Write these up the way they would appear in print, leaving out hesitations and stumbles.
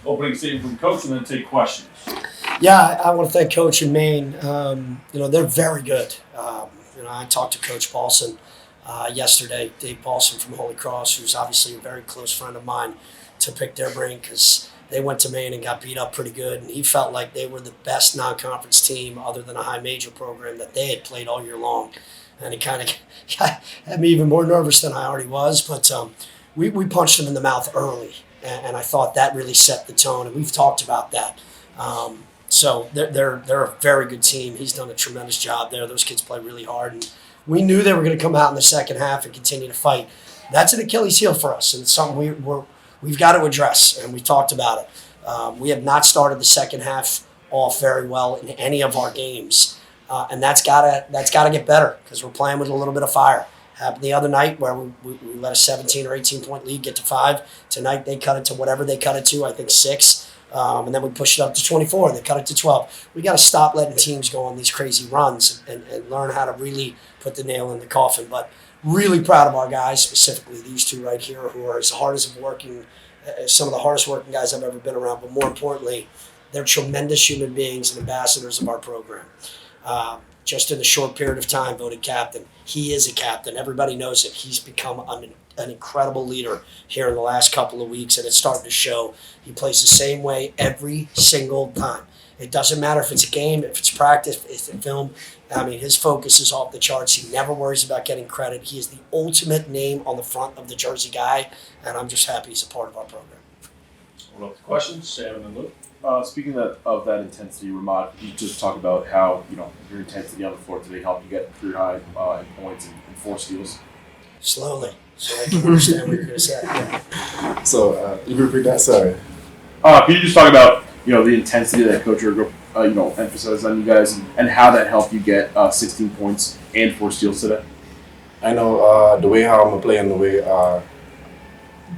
opening statement from Coach and then take questions. Yeah, I want to thank Coach in Maine. They're very good. I talked to Coach Paulson yesterday, Dave Paulson from Holy Cross, who's obviously a very close friend of mine, to pick their brain because they went to Maine and got beat up pretty good. And he felt like they were the best non-conference team other than a high major program that they had played all year long. And it kind of had me even more nervous than I already was. But we punched them in the mouth early, and I thought that really set the tone. And we've talked about that. So they're a very good team. He's done a tremendous job there. Those kids play really hard, and we knew they were going to come out in the second half and continue to fight. That's an Achilles heel for us, and it's something we've got to address, and we talked about it. We have not started the second half off very well in any of our games, and that's gotta get better because we're playing with a little bit of fire. Happened the other night where we let a 17 or 18 point lead get to 5. Tonight they cut it to whatever they cut it to, I think 6. And then we pushed it up to 24, and they cut it to 12. We got to stop letting teams go on these crazy runs and learn how to really put the nail in the coffin. But really proud of our guys, specifically these two right here, who are as hard as working, some of the hardest working guys I've ever been around. But more importantly, they're tremendous human beings and ambassadors of our program. Just in a short period of time, voted captain. He is a captain. Everybody knows it. He's become an incredible leader here in the last couple of weeks, and it's starting to show. He plays the same way every single time. It doesn't matter if it's a game, if it's practice, if it's a film. I mean, his focus is off the charts. He never worries about getting credit. He is the ultimate name on the front of the jersey guy, and I'm just happy he's a part of our program. Hold up to questions, Sam and then Luke. Speaking of that intensity, Romad, you just talked about how your intensity on the floor today helped you get career high in points and 4 steals. Slowly, so I can understand what you're going to say. So you can repeat that. Sorry. Can you just talk about the intensity that Coach Urgo emphasized on you guys and how that helped you get 16 points and 4 steals today? I know the way how I'm gonna play and the way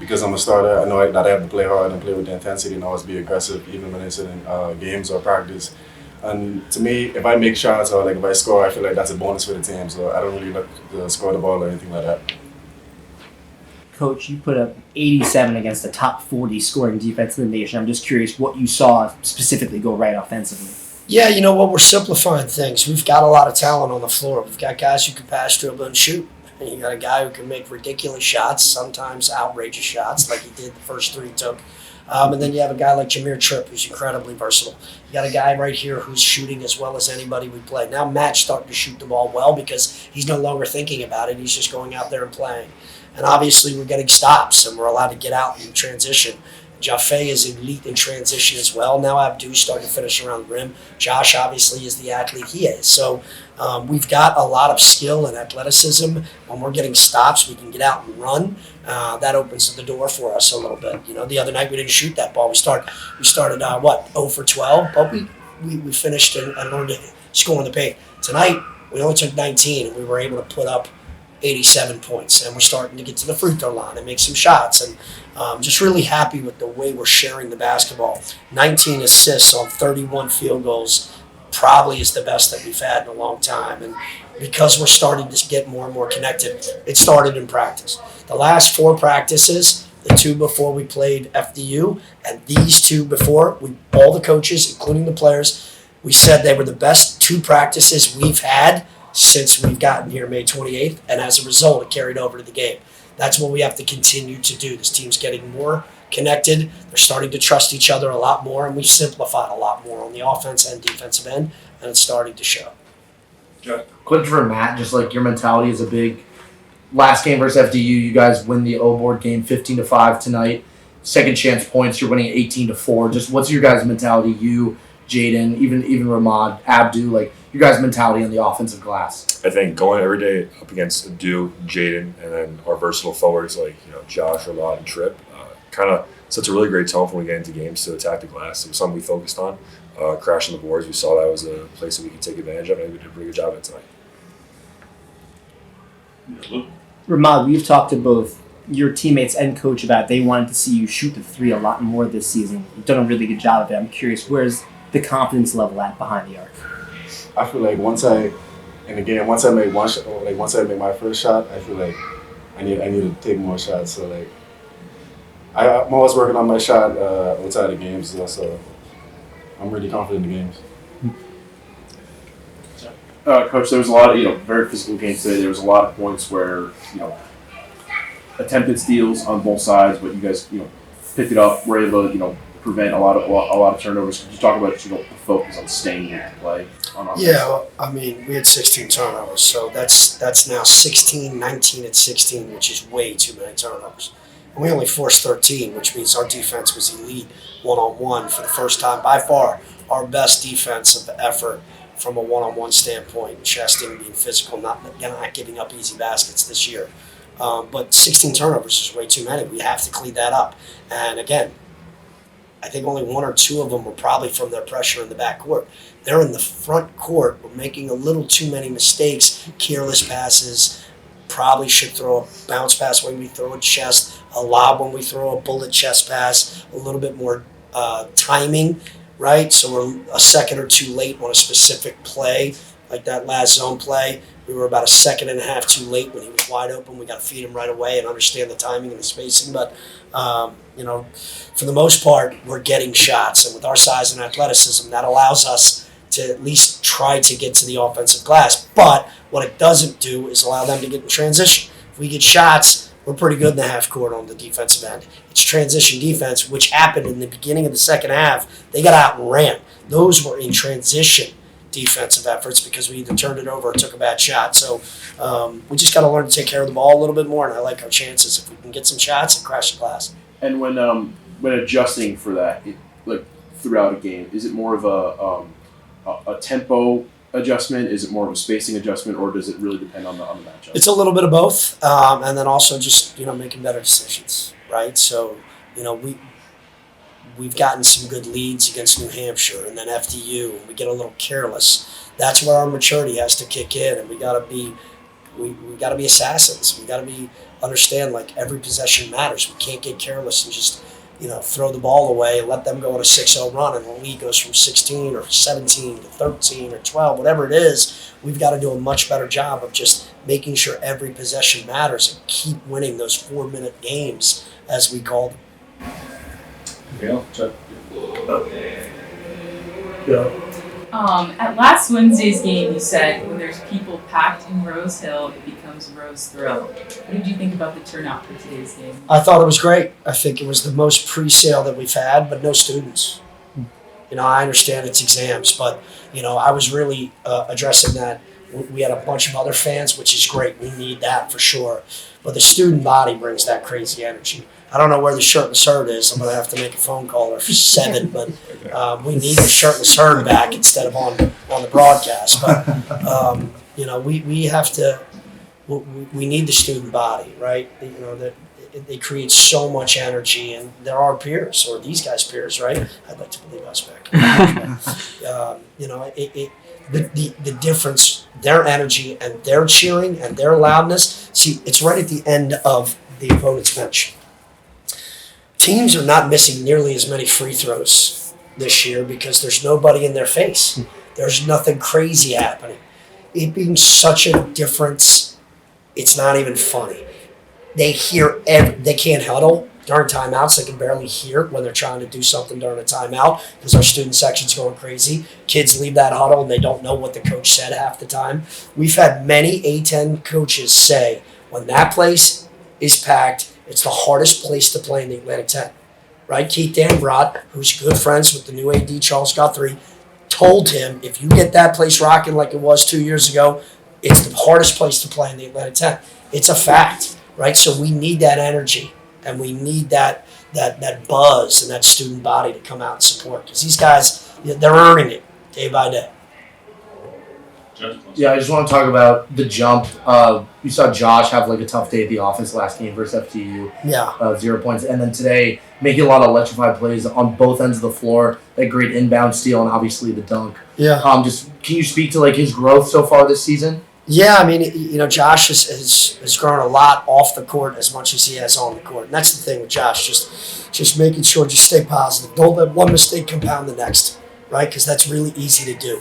because I'm a starter, I know that I have to play hard and play with the intensity and always be aggressive, even when it's in games or practice. And to me, if I make shots or if I score, I feel like that's a bonus for the team. So I don't really look to score the ball or anything like that. Coach, you put up 87 against the top 40 scoring defense in the nation. I'm just curious what you saw specifically go right offensively. Yeah, you know what? We're simplifying things. We've got a lot of talent on the floor. We've got guys who can pass, dribble, and shoot. And you got a guy who can make ridiculous shots, sometimes outrageous shots, like he did the first 3 he took. And then you have a guy like Jameer Tripp, who's incredibly versatile. You got a guy right here who's shooting as well as anybody we play. Now Matt's starting to shoot the ball well because he's no longer thinking about it. He's just going out there and playing. And obviously we're getting stops, and we're allowed to get out and transition. Jaffe is elite in transition as well. Now Abdu's starting to finish around the rim. Josh obviously is the athlete he is. So we've got a lot of skill and athleticism. When we're getting stops, we can get out and run. That opens the door for us a little bit. The other night we didn't shoot that ball. We started 0 for 12, but we finished and learned to score in the paint. Tonight we only took 19, and we were able to put up 87 points, and we're starting to get to the free throw line and make some shots, and just really happy with the way we're sharing the basketball. 19 assists on 31 field goals probably is the best that we've had in a long time, and because we're starting to get more and more connected, it started in practice. The last 4 practices, the 2 before we played FDU, and these 2 before, all the coaches, including the players, we said they were the best 2 practices we've had since we've gotten here May 28th, and as a result, it carried over to the game. That's what we have to continue to do. This team's getting more connected. They're starting to trust each other a lot more, and we've simplified a lot more on the offense and defensive end, and it's starting to show. Quick for Matt, just like your mentality is a big last game versus FDU. You guys win the O-board game 15-5 tonight. Second chance points, you're winning 18-4. Just what's your guys' mentality? You, Jaden, even Romad, Abdu, your guys' mentality on the offensive glass? I think going every day up against Abdu, Jaden, and then our versatile forwards like Josh, Romad, and Tripp kind of sets a really great tone when we get into games to attack the glass. It was something we focused on. Crashing the boards, we saw that was a place that we could take advantage of, and we did a pretty good job of it tonight. Romad, we've talked to both your teammates and coach about they wanted to see you shoot the 3 a lot more this season. You've done a really good job of it. I'm curious, where's the confidence level at behind the arc? I feel like once I make one shot, once I make my first shot, I feel like I need to take more shots. So I'm always working on my shot outside of games, so I'm really confident in the games. Coach, there was a lot of very physical games today. There was a lot of points where attempted steals on both sides, but you guys picked it up, were able to prevent a lot of turnovers. Could you talk about the focus on staying with the play on offense? Yeah, well, I mean, we had 16 turnovers, so that's now 16, 19, and 16, which is way too many turnovers. And we only forced 13, which means our defense was elite one-on-one for the first time. By far, our best defensive effort from a one-on-one standpoint, chesting, being physical, not giving up easy baskets this year. But 16 turnovers is way too many. We have to clean that up. And again, I think only one or two of them were probably from their pressure in the back court. They're in the front court. We're making a little too many mistakes, careless passes. Probably should throw a bounce pass when we throw a chest, a lob when we throw a bullet chest pass, a little bit more timing, right? So we're a second or two late on a specific play, like that last zone play. We were about a second and a half too late when he was wide open. We got to feed him right away and understand the timing and the spacing. But, for the most part, we're getting shots. And with our size and athleticism, that allows us to at least try to get to the offensive glass. But what it doesn't do is allow them to get in transition. If we get shots, we're pretty good in the half court on the defensive end. It's transition defense, which happened in the beginning of the second half. They got out and ran. Those were in transition defensive efforts because we either turned it over or took a bad shot. So we just got to learn to take care of the ball a little bit more, and I like our chances if we can get some shots and crash the glass. And when adjusting for that, throughout a game, is it more of a tempo adjustment? Is it more of a spacing adjustment, or does it really depend on the matchup? It's a little bit of both, and then also just making better decisions, right? So we've gotten some good leads against New Hampshire and then FDU, and we get a little careless. That's where our maturity has to kick in, and we got to be assassins. We got to understand like every possession matters. We can't get careless and just throw the ball away and let them go on a 6-0 run, and the lead goes from 16 or 17 to 13 or 12, whatever it is. We've got to do a much better job of just making sure every possession matters and keep winning those 4-minute games, as we call them. At last Wednesday's game, you said when there's people packed in Rose Hill, it becomes Rose Thrill. What did you think about the turnout for today's game? I thought it was great. I think it was the most pre-sale that we've had, but no students. I understand it's exams, but I was really addressing that. We had a bunch of other fans, which is great. We need that for sure. But the student body brings that crazy energy. I don't know where the shirt and shirt is. I'm going to have to make a phone call or 7, but we need the shirt and shirt back instead of on the broadcast. But, we have to – we need the student body, right? They create so much energy, and they're our peers, or these guys' peers, right? I'd like to believe us back. The difference, their energy and their cheering and their loudness. See, it's right at the end of the opponent's bench. Teams are not missing nearly as many free throws this year because there's nobody in their face. There's nothing crazy happening. It being such a difference, it's not even funny. They can't huddle during timeouts. They can barely hear when they're trying to do something during a timeout because our student section's going crazy. Kids leave that huddle and they don't know what the coach said half the time. We've had many A-10 coaches say when that place is packed, it's the hardest place to play in the Atlantic 10. Right? Keith Urgo, who's good friends with the new AD, Charles Guthrie, told him if you get that place rocking like it was 2 years ago, it's the hardest place to play in the Atlantic 10. It's a fact, right? So we need that energy, and we need that buzz and that student body to come out and support because these guys, they're earning it day by day. Yeah, I just want to talk about the jump. We saw Josh have a tough day at the office last game versus FTU. Yeah. 0 points. And then today, making a lot of electrified plays on both ends of the floor. That great inbound steal and obviously the dunk. Yeah. Can you speak to his growth so far this season? Yeah, I mean, Josh has grown a lot off the court as much as he has on the court. And that's the thing with Josh, just making sure, just stay positive. Don't let one mistake compound the next, right? Because that's really easy to do.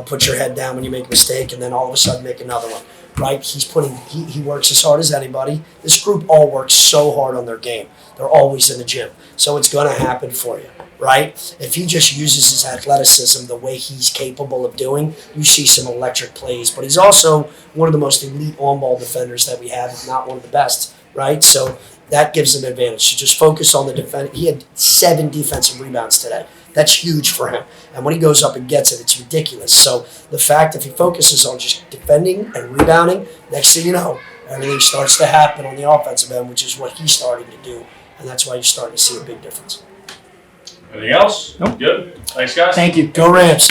Put your head down when you make a mistake and then all of a sudden make another one. right? He works as hard as anybody. This group all works so hard on their game. They're always in the gym. So it's going to happen for you, right? If he just uses his athleticism the way he's capable of doing, you see some electric plays. But he's also one of the most elite on-ball defenders that we have, if not one of the best, right? So that gives him an advantage. So just focus on the defense. He had 7 defensive rebounds today. That's huge for him. And when he goes up and gets it, it's ridiculous. So the fact if he focuses on just defending and rebounding, next thing you know, everything starts to happen on the offensive end, which is what he's starting to do. And that's why you're starting to see a big difference. Anything else? Nope. Good. Thanks, guys. Thank you. Go Rams.